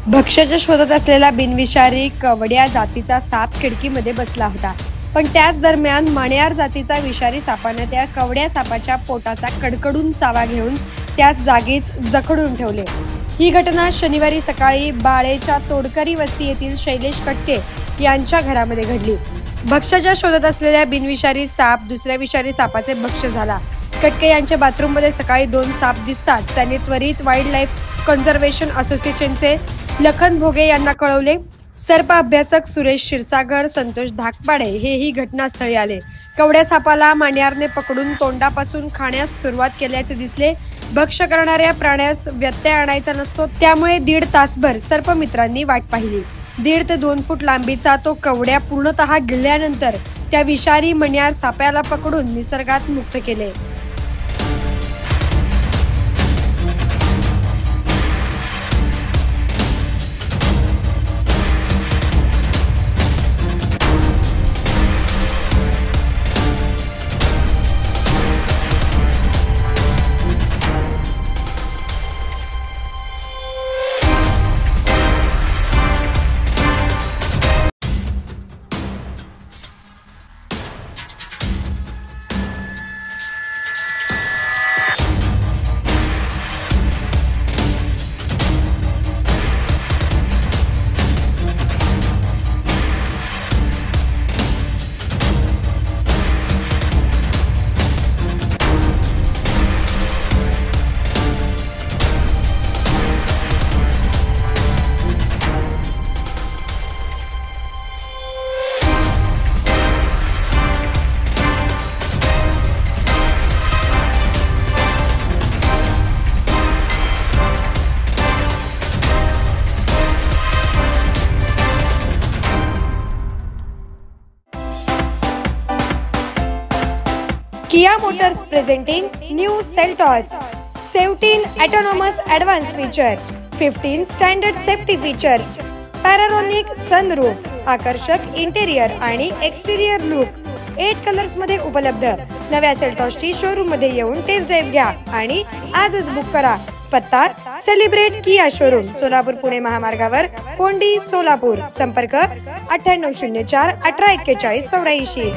भक्ष्याच्या शोधात असलेला बिनविषारी कवड्या जातीचा साप खिडकीमध्ये बसला होता, पण त्याच दरम्यान मण्यार जातीचा विषारी सापाने त्या कवड्या सापाच्या पोटाचा कडकडून चावा घेऊन त्याच जागीच जखडून ठेवले। ही घटना शनिवारी सकाळी बाळेच्या तोडकरी वस्ती येथील शैलेश कटके यांच्या घरामध्ये घडली। भक्ष्याच्या शोधात असलेल्या बिनविषारी साप दुसऱ्या विषारी सापाचे भक्ष्य झाला। कटके यांच्या बाथरूममध्ये सकाळी 2 साप दिसताच त्यांनी त्वरित वाईल्ड लाईफ कन्झर्वेशन असोसिएशनचे लखन भोगे यांना कळवले। सर्प अभ्यासक सुरेश क्षीरसागर, संतोष धाकपाडे हेही घटनास्थळी आले। कवड्या सापाला मण्यारने पकडून तोंडापासून खाण्यास सुरुवात केल्याचे दिसले। भक्ष्य करणाऱ्या प्राण्यास व्यत्यय आणायचा नसतो, त्यामुळे 1.5 तासभर सर्पमित्रांनी वाट पाहिली। 1.5 ते 2 फूट लांबीचा तो कवड्या पूर्णतः गिळल्यानंतर त्या विषारी मण्यार सापाला पकडून निसर्गात मुक्त केले। Kia Motors presenting new Seltos 17 autonomous advanced feature, 15 standard safety features, panoramic sunroof, आकर्षक इंटेरियर आणि एक्सटेरियर लुक 8 कलर्स मध्ये उपलब्ध। नव्या सेल्टॉसची शोरूम मध्ये येऊन टेस्ट ड्राइव्ह घ्या आणि आजच बुक करा। पत्ता सेलिब्रेट किया शोरूम, सोलापूर पुणे महामार्गावर, कोंडी, सोलापूर। संपर्क 9804 1841 84।